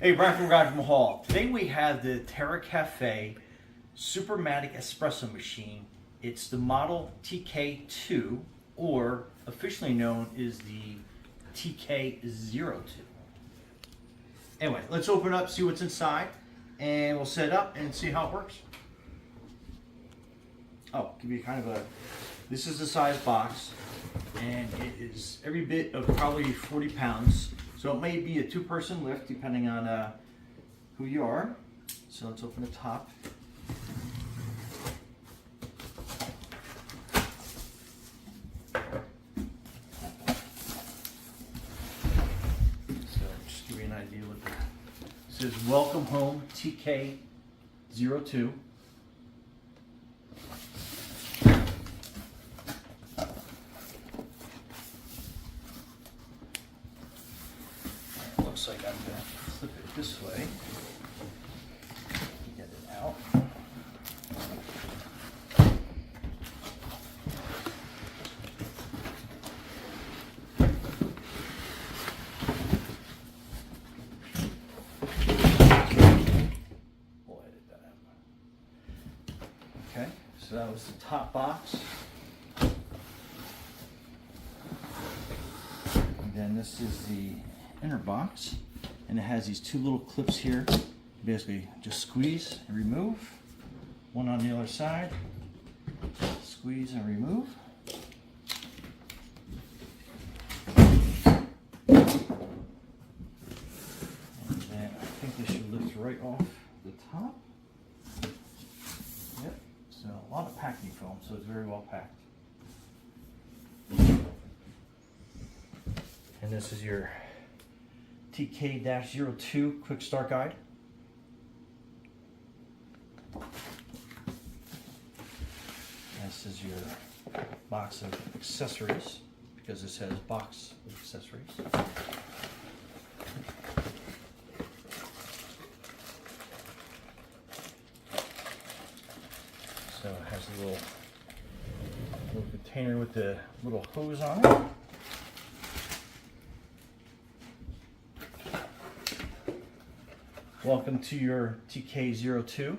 Hey, Brian from Garage Mahal. Today we have the Terra Kaffe Supermatic Espresso machine. It's the model TK-02, or officially known as the TK-02. Anyway, let's open up, see what's inside, and we'll set it up and see how it works. Oh, give you kind of a, this is the size box, and it is every bit of probably 40 pounds. So it may be a two-person lift depending on who you are. So let's open the top. So just give you an idea what it says. Welcome home TK-02. Looks like I'm going to flip it this way. Get it out. We'll edit that out. Okay, so that was the top box. And then this is the inner box, and it has these two little clips here. Basically just squeeze and remove. One on the other side. Squeeze and remove. And then I think this should lift right off the top. Yep, so a lot of packing foam, so it's very well packed. And this is your TK-02 quick start guide. This is your box of accessories, because it says box of accessories. So it has a little container with the little hose on it. Welcome to your TK-02.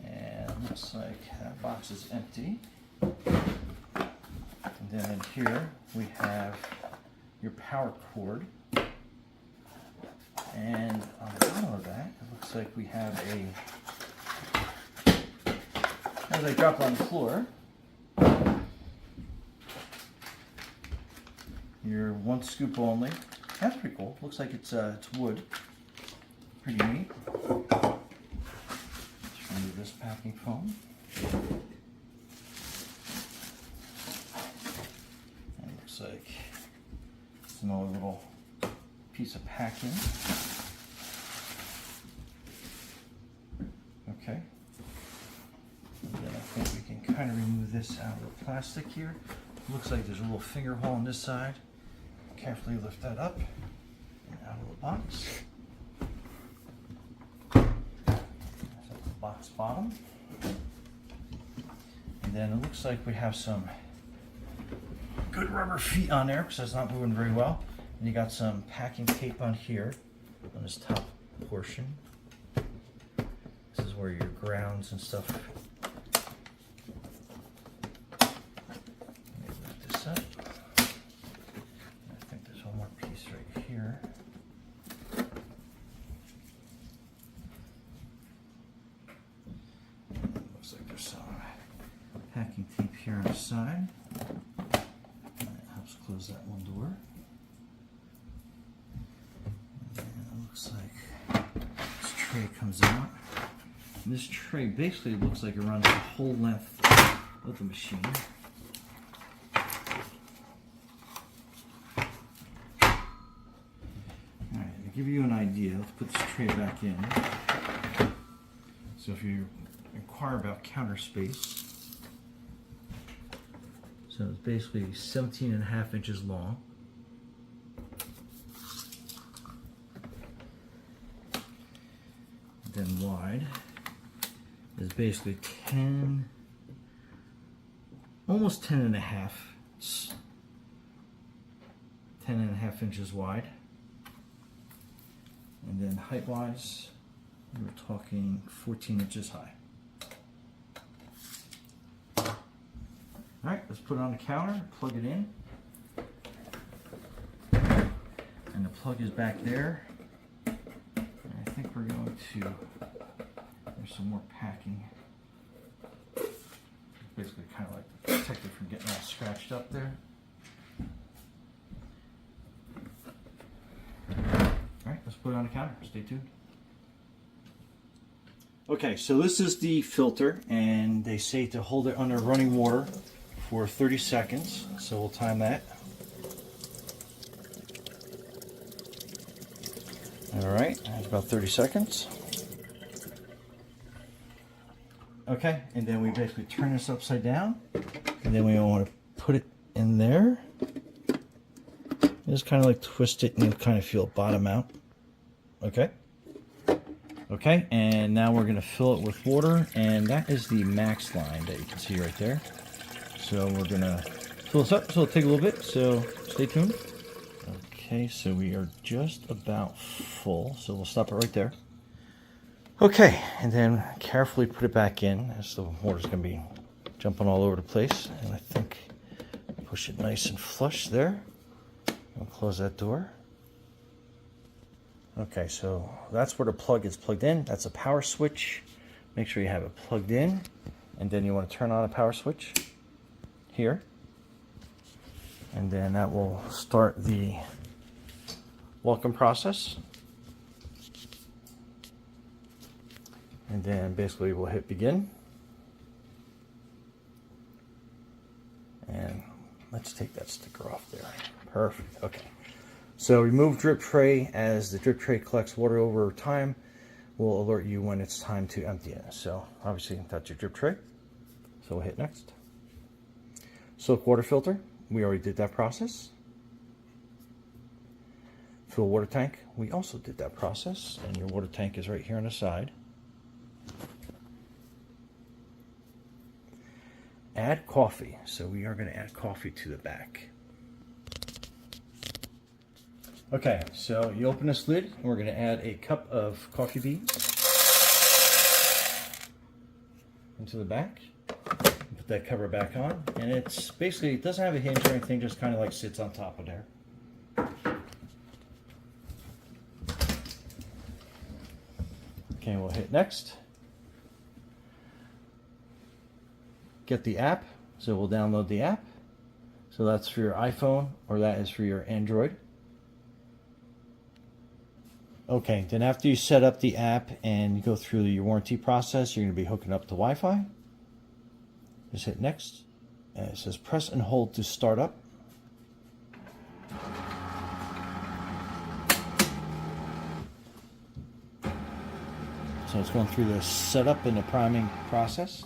And looks like that box is empty. And then in here we have your power cord. And on the bottom of that, it looks like we have as I drop on the floor, your one scoop only. That's pretty cool. Looks like it's wood. Pretty neat. Let's remove this packing foam. And it looks like it's another little piece of packing. Okay. And then I think we can kind of remove this out of the plastic here. Looks like there's a little finger hole on this side. Carefully lift that up and out of the box. That's at the box bottom. And then it looks like we have some good rubber feet on there because it's not moving very well. And you got some packing tape on here on this top portion. This is where your grounds and stuff. Let me lift this up. Here. Looks like there's some packing tape here on the side. That helps close that one door. And it looks like this tray comes out. And this tray basically looks like it runs the whole length of the machine. To give you an idea, let's put this tray back in. So if you inquire about counter space, so it's basically 17.5 inches long. Then wide is basically 10, almost 10 and a half. It's 1.5 inches wide. And then height-wise, we're talking 14 inches high. All right, let's put it on the counter, plug it in. And the plug is back there. And I think we're going to, there's some more packing. Basically kind of like to protect it from getting all scratched up there. All right, let's put it on the counter. Stay tuned. Okay, so this is the filter, and they say to hold it under running water for 30 seconds. So we'll time that. All right, that's about 30 seconds. Okay, and then we basically turn this upside down, and then we want to put it in there. Just kind of like twist it, and you'll kind of feel it bottom out. Okay. Okay, and now we're going to fill it with water, and that is the max line that you can see right there. So we're going to fill this up, so it'll take a little bit, so stay tuned. Okay, so we are just about full, so we'll stop it right there. Okay, and then carefully put it back in, as the water's going to be jumping all over the place. And I think push it nice and flush there. We'll close that door. Okay, so that's where the plug is plugged in. That's a power switch. Make sure you have it plugged in. And then you want to turn on a power switch here. And then that will start the welcome process. And then basically we'll hit begin. And let's take that sticker off there. Perfect, okay. So remove drip tray. As the drip tray collects water over time, will alert you when it's time to empty it. So obviously that's your drip tray. So we'll hit next. Soak water filter, we already did that process. Fill water tank, we also did that process, and your water tank is right here on the side. Add coffee, so we are going to add coffee to the back. Okay, so you open this lid, and we're going to add a cup of coffee beans into the back. Put that cover back on, and it's basically, it doesn't have a hinge or anything, just kind of like sits on top of there. Okay, we'll hit next. Get the app, so we'll download the app. So that's for your iPhone, or that is for your Android. Okay, then after you set up the app and you go through your warranty process, you're going to be hooking up to Wi-Fi. Just hit next. And it says press and hold to start up. So it's going through the setup and the priming process.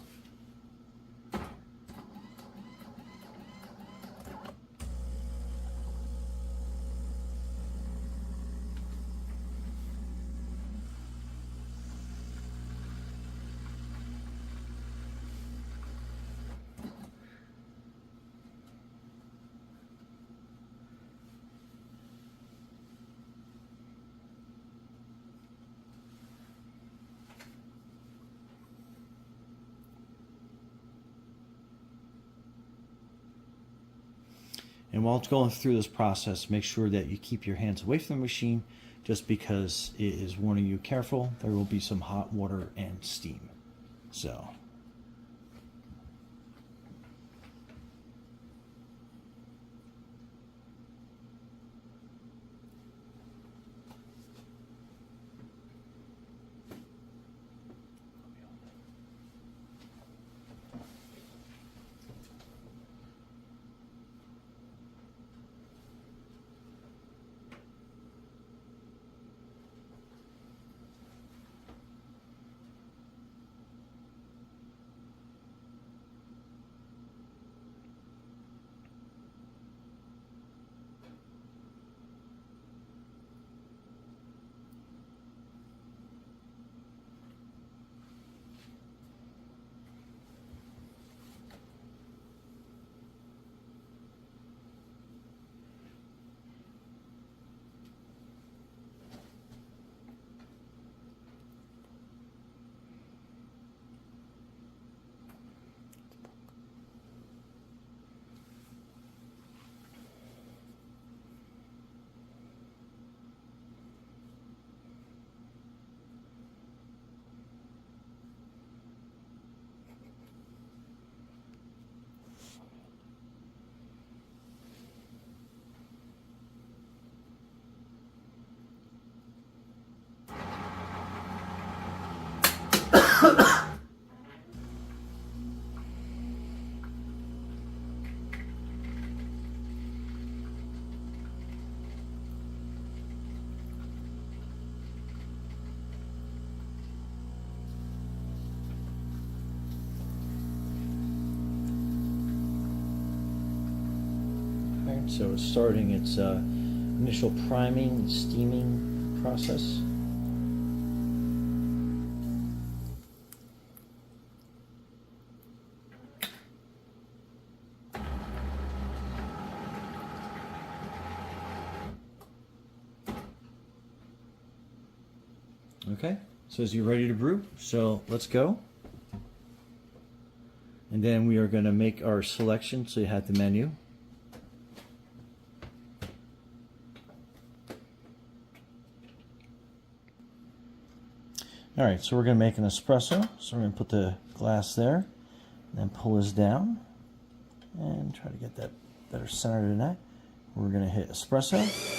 And while it's going through this process, make sure that you keep your hands away from the machine, just because it is warning you, careful, there will be some hot water and steam. So So it's starting its initial priming and steaming process. Okay, says you're ready to brew, so let's go. And then we are going to make our selection, so you have the menu. Alright, so we're going to make an espresso, so we're going to put the glass there, then pull this down, and try to get that better centered than that. We're going to hit espresso.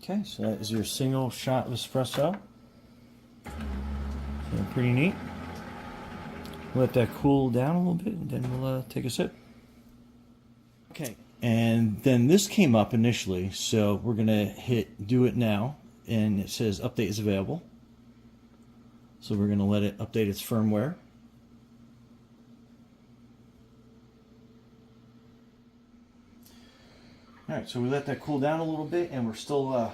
Okay, so that is your single shot of espresso. So pretty neat. Let that cool down a little bit, and then we'll take a sip. Okay, and then this came up initially, so we're gonna hit do it now, and it says update is available. So we're gonna let it update its firmware. All right, so we let that cool down a little bit, and we're still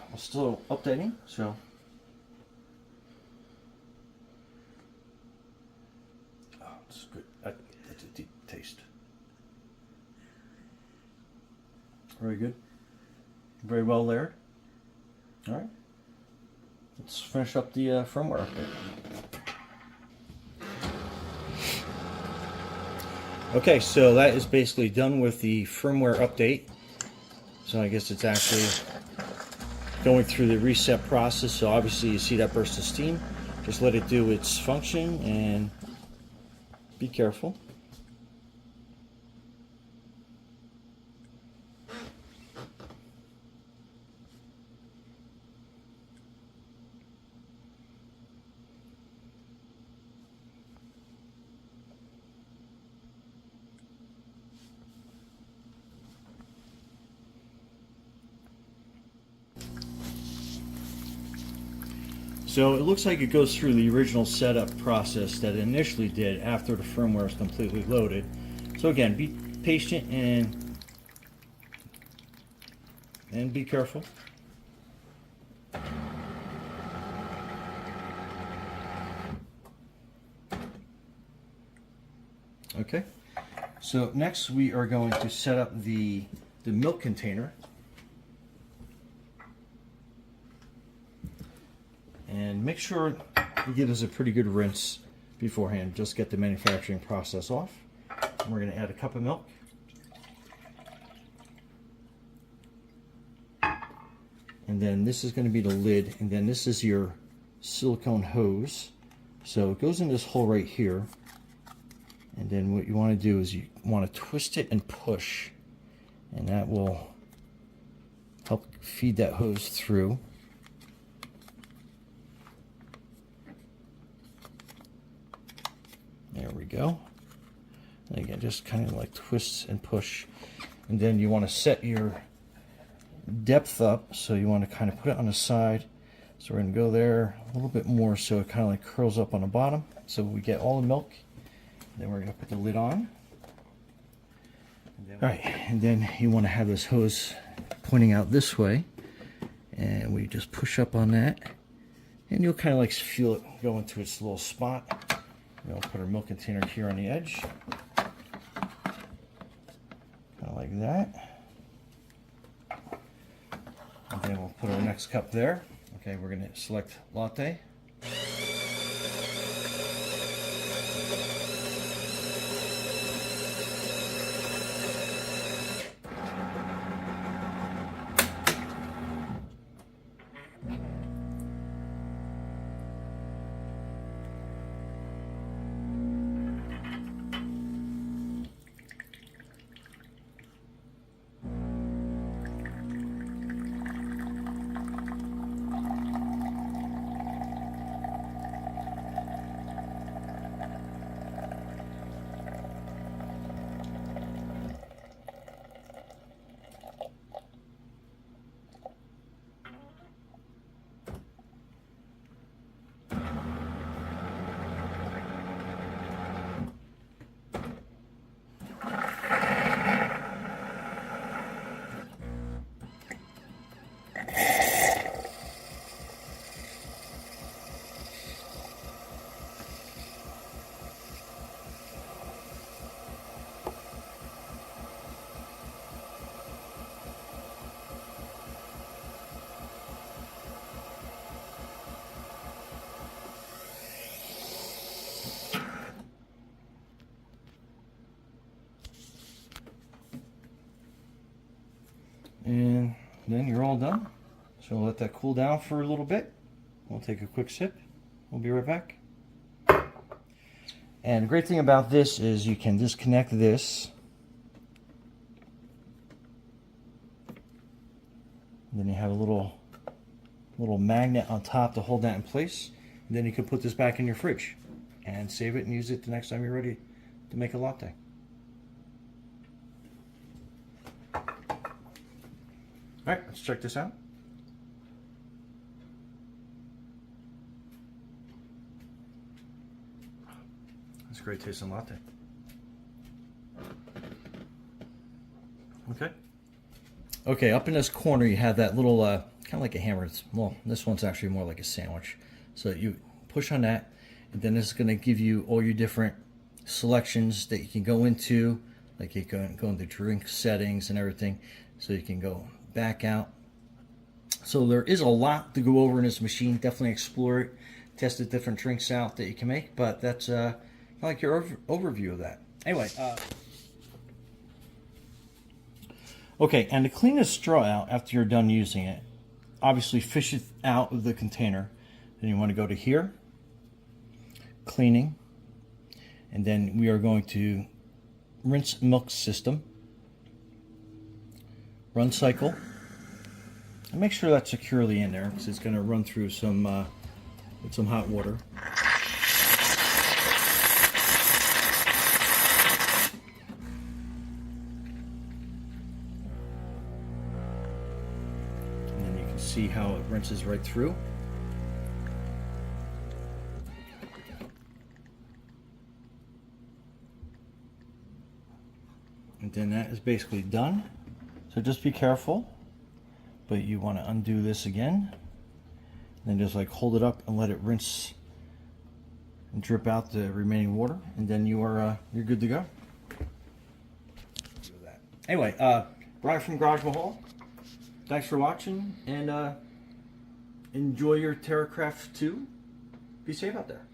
updating. So, oh, this is good. That's a deep taste. Very good. Very well layered. All right, let's finish up the firmware update. Okay, so that is basically done with the firmware update. So I guess it's actually going through the reset process. So obviously you see that burst of steam. Just let it do its function and be careful. So it looks like it goes through the original setup process that it initially did after the firmware is completely loaded. So again, be patient and be careful. Okay, so next we are going to set up the milk container. And make sure you give this a pretty good rinse beforehand. Just get the manufacturing process off. And we're going to add a cup of milk. And then this is going to be the lid. And then this is your silicone hose. So it goes in this hole right here. And then what you want to do is you want to twist it and push. And that will help feed that hose through. There we go. And again, just kind of like twist and push. And then you want to set your depth up. So you want to kind of put it on the side. So we're going to go there a little bit more so it kind of like curls up on the bottom. So we get all the milk. Then we're going to put the lid on. All right, and then you want to have this hose pointing out this way. And we just push up on that. And you'll kind of like feel it go into its little spot. We'll put our milk container here on the edge. Kind of like that. And then we'll put our next cup there. Okay, we're going to select latte. And then you're all done. So let that cool down for a little bit. We'll take a quick sip. We'll be right back. And the great thing about this is you can disconnect this. And then you have a little magnet on top to hold that in place. And then you can put this back in your fridge and save it and use it the next time you're ready to make a latte. All right, let's check this out. That's a great tasting latte. Okay. Okay, up in this corner you have that little, kind of like a hammer. Well, this one's actually more like a sandwich. So you push on that, and then it's going to give you all your different selections that you can go into. Like you can go into drink settings and everything. So you can go back out. So there is a lot to go over in this machine. Definitely explore it, test the different drinks out that you can make. But that's like your overview of that. Anyway, okay, and to clean the straw out after you're done using it, obviously fish it out of the container. Then you want to go to here, cleaning, and then we are going to rinse milk system, run cycle, and make sure that's securely in there because it's going to run through some with some hot water. And then you can see how it rinses right through. And then that is basically done. So just be careful, but you want to undo this again. Then just like hold it up and let it rinse and drip out the remaining water, and then you're good to go. Anyway, Brian from Garage Mahal. Thanks for watching, and enjoy your Terra Kaffe 2. Be safe out there.